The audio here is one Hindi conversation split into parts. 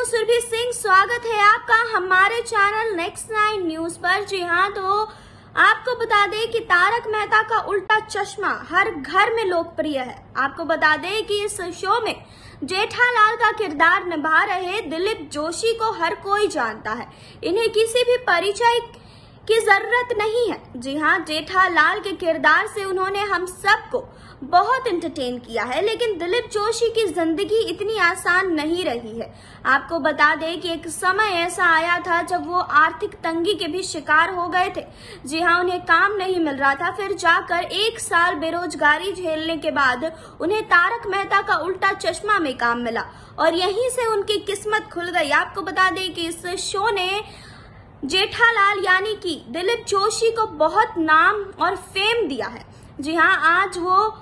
सुरभि सिंह, स्वागत है आपका हमारे चैनल नेक्स्ट 9 न्यूज पर। जी हाँ, तो आपको बता दें कि तारक मेहता का उल्टा चश्मा हर घर में लोकप्रिय है। आपको बता दें कि इस शो में जेठालाल का किरदार निभा रहे दिलीप जोशी को हर कोई जानता है। इन्हें किसी भी परिचय की जरूरत नहीं है। जी हाँ, जेठालाल के किरदार से उन्होंने हम सबको बहुत एंटरटेन किया है, लेकिन दिलीप जोशी की जिंदगी इतनी आसान नहीं रही है। आपको बता दें कि एक समय ऐसा आया था जब वो आर्थिक तंगी के भी शिकार हो गए थे। जी हाँ, उन्हें काम नहीं मिल रहा था। फिर जाकर 1 साल बेरोजगारी झेलने के बाद उन्हें तारक मेहता का उल्टा चश्मा में काम मिला और यहीं से उनकी किस्मत खुल गई। आपको बता दें कि इस शो ने जेठालाल यानी कि दिलीप जोशी को बहुत नाम और फेम दिया है। जी हाँ, आज वो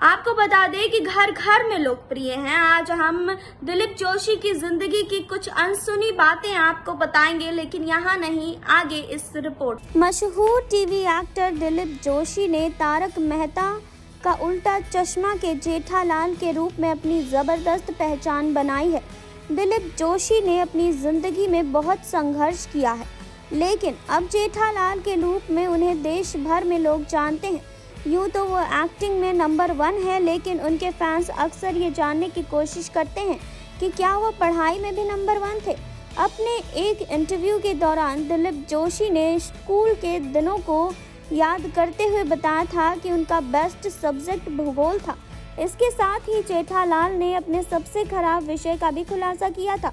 आपको बता दें कि घर घर में लोकप्रिय हैं। आज हम दिलीप जोशी की जिंदगी की कुछ अनसुनी बातें आपको बताएंगे, लेकिन यहाँ नहीं, आगे इस रिपोर्ट। मशहूर टीवी एक्टर दिलीप जोशी ने तारक मेहता का उल्टा चश्मा के जेठालाल के रूप में अपनी जबरदस्त पहचान बनाई है। दिलीप जोशी ने अपनी जिंदगी में बहुत संघर्ष किया है, लेकिन अब जेठालाल के रूप में उन्हें देश भर में लोग जानते हैं। यूँ तो वो एक्टिंग में नंबर 1 है, लेकिन उनके फैंस अक्सर ये जानने की कोशिश करते हैं कि क्या वो पढ़ाई में भी नंबर 1 थे। अपने एक इंटरव्यू के दौरान दिलीप जोशी ने स्कूल के दिनों को याद करते हुए बताया था कि उनका बेस्ट सब्जेक्ट भूगोल था। इसके साथ ही जेठालाल ने अपने सबसे खराब विषय का भी खुलासा किया था।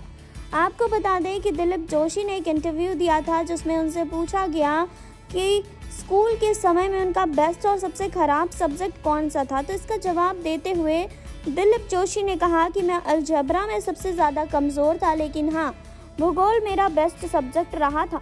आपको बता दें कि दिलीप जोशी ने एक इंटरव्यू दिया था जिसमें उनसे पूछा गया कि स्कूल के समय में उनका बेस्ट और सबसे खराब सब्जेक्ट कौन सा था। तो इसका जवाब देते हुए दिलीप जोशी ने कहा कि मैं अलजेब्रा में सबसे ज़्यादा कमज़ोर था, लेकिन हाँ, भूगोल मेरा बेस्ट सब्जेक्ट रहा था।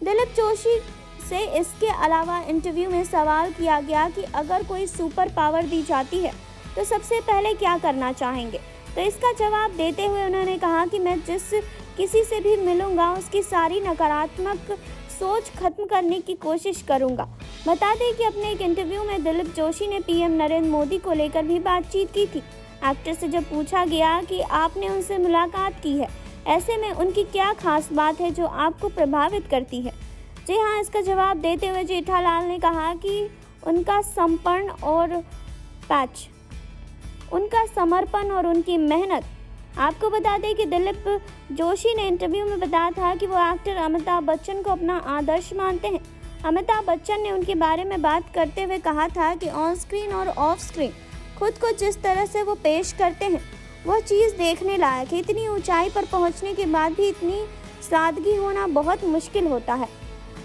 दिलीप जोशी से इसके अलावा इंटरव्यू में सवाल किया गया कि अगर कोई सुपर पावर दी जाती है तो सबसे पहले क्या करना चाहेंगे। तो इसका जवाब देते हुए उन्होंने कहा कि मैं जिस किसी से भी मिलूंगा उसकी सारी नकारात्मक सोच खत्म करने की कोशिश करूंगा। बता दें कि अपने एक इंटरव्यू में दिलीप जोशी ने पीएम नरेंद्र मोदी को लेकर भी बातचीत की थी। एक्टर से जब पूछा गया कि आपने उनसे मुलाकात की है, ऐसे में उनकी क्या खास बात है जो आपको प्रभावित करती है। जी हाँ, इसका जवाब देते हुए जेठालाल ने कहा कि उनका समर्पण और उनकी मेहनत। आपको बता दें कि दिलीप जोशी ने इंटरव्यू में बताया था कि वो एक्टर अमिताभ बच्चन को अपना आदर्श मानते हैं। अमिताभ बच्चन ने उनके बारे में बात करते हुए कहा था कि ऑन स्क्रीन और ऑफ स्क्रीन खुद को जिस तरह से वो पेश करते हैं वह चीज़ देखने लायक है। इतनी ऊंचाई पर पहुंचने के बाद भी इतनी सादगी होना बहुत मुश्किल होता है।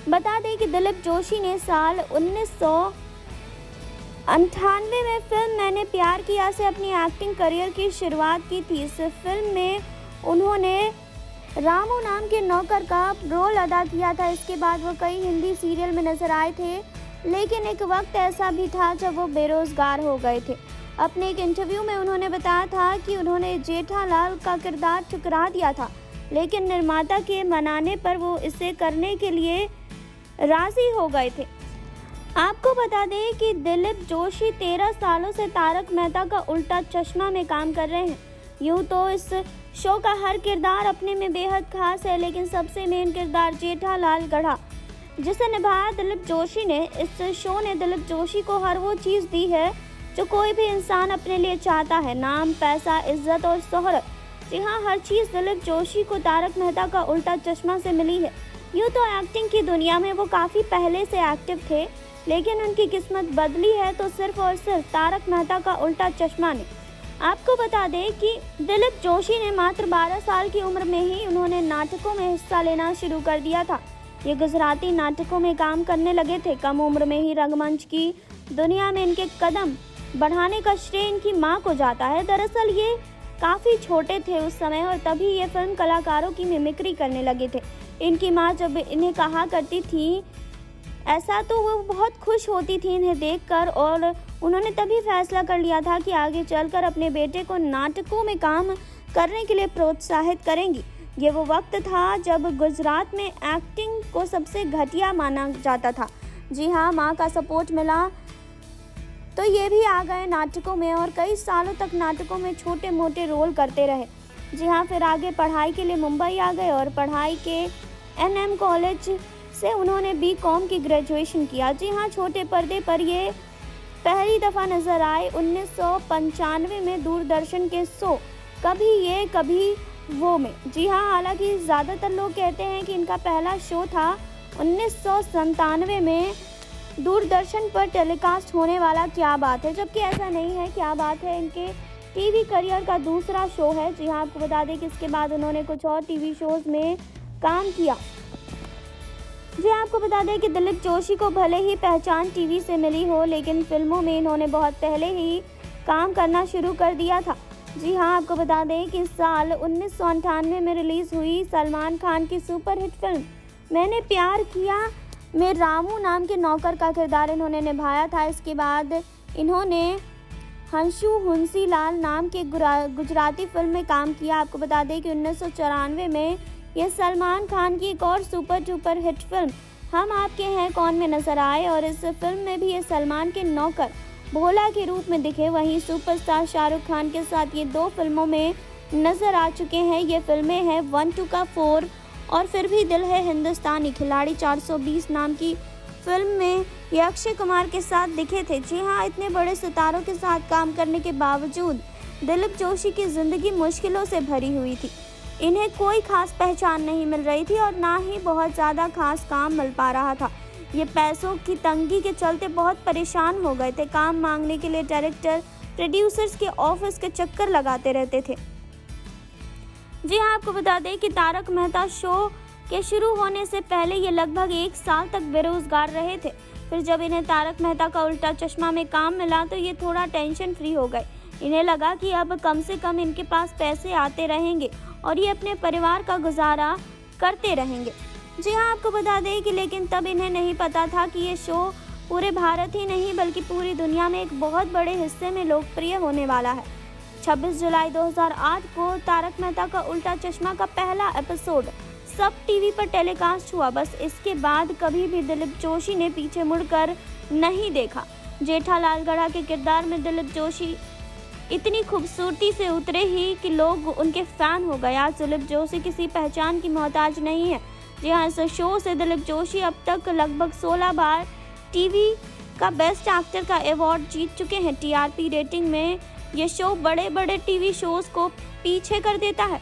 बता दें कि दिलीप जोशी ने साल 1998 में फिल्म मैंने प्यार किया से अपनी एक्टिंग करियर की शुरुआत की थी। इस फिल्म में उन्होंने रामू नाम के नौकर का रोल अदा किया था। इसके बाद वो कई हिंदी सीरियल में नजर आए थे, लेकिन एक वक्त ऐसा भी था जब वो बेरोजगार हो गए थे। अपने एक इंटरव्यू में उन्होंने बताया था कि उन्होंने जेठालाल का किरदार ठुकरा दिया था, लेकिन निर्माता के मनाने पर वो इसे करने के लिए राजी हो गए थे। आपको बता दें कि दिलीप जोशी 13 सालों से तारक मेहता का उल्टा चश्मा में काम कर रहे हैं। यूँ तो इस शो का हर किरदार अपने में बेहद खास है, लेकिन सबसे मेन किरदार जेठालाल गढ़ा जिसे निभाया दिलीप जोशी ने। इस शो ने दिलीप जोशी को हर वो चीज़ दी है जो कोई भी इंसान अपने लिए चाहता है, नाम, पैसा, इज्जत और शोहरत। जी हाँ, हर चीज़ दिलीप जोशी को तारक मेहता का उल्टा चश्मा से मिली है। यूँ तो एक्टिंग की दुनिया में वो काफ़ी पहले से एक्टिव थे, लेकिन उनकी किस्मत बदली है तो सिर्फ और सिर्फ तारक मेहता का उल्टा चश्मा ने। आपको बता दें कि दिलीप जोशी ने मात्र 12 साल की उम्र में ही उन्होंने नाटकों में हिस्सा लेना शुरू कर दिया था। ये गुजराती नाटकों में काम करने लगे थे। कम उम्र में ही रंगमंच की दुनिया में इनके कदम बढ़ाने का श्रेय इनकी माँ को जाता है। दरअसल ये काफ़ी छोटे थे उस समय और तभी ये फिल्म कलाकारों की मिमिक्री करने लगे थे। इनकी माँ जब इन्हें कहा करती थी ऐसा, तो वो बहुत खुश होती थी इन्हें देखकर, और उन्होंने तभी फैसला कर लिया था कि आगे चलकर अपने बेटे को नाटकों में काम करने के लिए प्रोत्साहित करेंगी। ये वो वक्त था जब गुजरात में एक्टिंग को सबसे घटिया माना जाता था। जी हाँ, माँ का सपोर्ट मिला तो ये भी आ गए नाटकों में और कई सालों तक नाटकों में छोटे मोटे रोल करते रहे। जी हाँ, फिर आगे पढ़ाई के लिए मुंबई आ गए और पढ़ाई के NM कॉलेज से उन्होंने BCom की ग्रेजुएशन किया। जी हाँ, छोटे पर्दे पर ये पहली दफ़ा नजर आए 1995 में दूरदर्शन के शो कभी ये कभी वो में। जी हाँ, हालांकि ज़्यादातर लोग कहते हैं कि इनका पहला शो था 1997 में दूरदर्शन पर टेलीकास्ट होने वाला क्या बात है, जबकि ऐसा नहीं है। क्या बात है इनके टीवी करियर का दूसरा शो है। जी हाँ, आपको बता दें कि इसके बाद उन्होंने कुछ और टीवी शोज़ में काम किया। जी आपको बता दें कि दिलीप जोशी को भले ही पहचान टीवी से मिली हो, लेकिन फिल्मों में इन्होंने बहुत पहले ही काम करना शुरू कर दिया था। जी हाँ, आपको बता दें कि साल 1998 में रिलीज़ हुई सलमान खान की सुपरहिट फिल्म मैंने प्यार किया में रामू नाम के नौकर का किरदार इन्होंने निभाया था। इसके बाद इन्होंने हंसू हुंसी लाल नाम के गुजराती फिल्म में काम किया। आपको बता दें कि 1994 में ये सलमान खान की एक और सुपर डुपर हिट फिल्म हम आपके हैं कौन में नजर आए और इस फिल्म में भी ये सलमान के नौकर भोला के रूप में दिखे। वहीं सुपरस्टार शाहरुख खान के साथ ये 2 फिल्मों में नजर आ चुके हैं। ये फिल्में हैं 1 2 का 4 और फिर भी दिल है हिंदुस्तानी। खिलाड़ी 420 नाम की फिल्म में ये अक्षय कुमार के साथ दिखे थे। जी हाँ, इतने बड़े सितारों के साथ काम करने के बावजूद दिलीप जोशी की ज़िंदगी मुश्किलों से भरी हुई थी। इन्हें कोई खास पहचान नहीं मिल रही थी और ना ही बहुत ज़्यादा खास काम मिल पा रहा था। ये पैसों की तंगी के चलते बहुत परेशान हो गए थे। काम मांगने के लिए डायरेक्टर प्रोड्यूसर्स के ऑफिस के चक्कर लगाते रहते थे। जी हाँ, आपको बता दें कि तारक मेहता शो के शुरू होने से पहले ये लगभग 1 साल तक बेरोजगार रहे थे। फिर जब इन्हें तारक मेहता का उल्टा चश्मा में काम मिला तो ये थोड़ा टेंशन फ्री हो गए। इन्हें लगा कि अब कम से कम इनके पास पैसे आते रहेंगे और ये अपने परिवार का गुजारा करते रहेंगे। जी हाँ, आपको बता दें कि लेकिन तब इन्हें नहीं पता था कि ये शो पूरे भारत ही नहीं बल्कि पूरी दुनिया में एक बहुत बड़े हिस्से में लोकप्रिय होने वाला है। 26 जुलाई 2008 को तारक मेहता का उल्टा चश्मा का पहला एपिसोड सब टीवी पर टेलीकास्ट हुआ। बस इसके बाद कभी भी दिलीप जोशी ने पीछे मुड़कर नहीं देखा। जेठालाल गढ़ा के किरदार में दिलीप जोशी इतनी खूबसूरती से उतरे ही कि लोग उनके फैन हो गए। आज दिलीप जोशी किसी पहचान की मोहताज नहीं है। जी हाँ, इस शो से दिलीप जोशी अब तक लगभग 16 बार टीवी का बेस्ट एक्टर का अवार्ड जीत चुके हैं। TRP रेटिंग में ये शो बड़े बड़े टीवी शोज़ को पीछे कर देता है।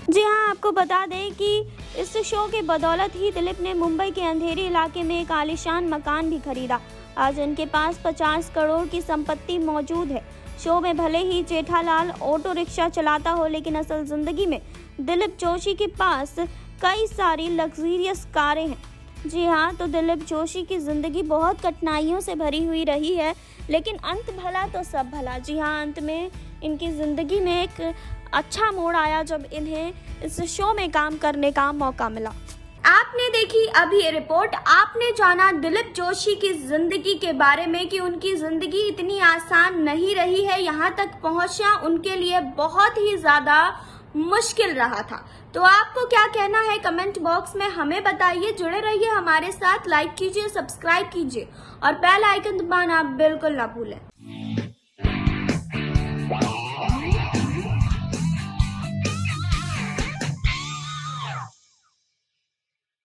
जी हाँ, आपको बता दें कि इस शो के बदौलत ही दिलीप ने मुंबई के अंधेरी इलाके में एक आलीशान मकान भी खरीदा। आज इनके पास 50 करोड़ की संपत्ति मौजूद है। शो में भले ही जेठालाल ऑटो रिक्शा चलाता हो, लेकिन असल जिंदगी में दिलीप जोशी के पास कई सारी लग्जरियस कारें हैं। जी हाँ, तो दिलीप जोशी की ज़िंदगी बहुत कठिनाइयों से भरी हुई रही है, लेकिन अंत भला तो सब भला। जी हाँ, अंत में इनकी ज़िंदगी में एक अच्छा मोड़ आया जब इन्हें इस शो में काम करने का मौका मिला। आपने देखी अभी ये रिपोर्ट, आपने जाना दिलीप जोशी की जिंदगी के बारे में कि उनकी जिंदगी इतनी आसान नहीं रही है। यहाँ तक पहुँचना उनके लिए बहुत ही ज्यादा मुश्किल रहा था। तो आपको क्या कहना है कमेंट बॉक्स में हमें बताइए। जुड़े रहिए हमारे साथ, लाइक कीजिए, सब्सक्राइब कीजिए और बेल आइकन दबाना बिल्कुल ना भूलें।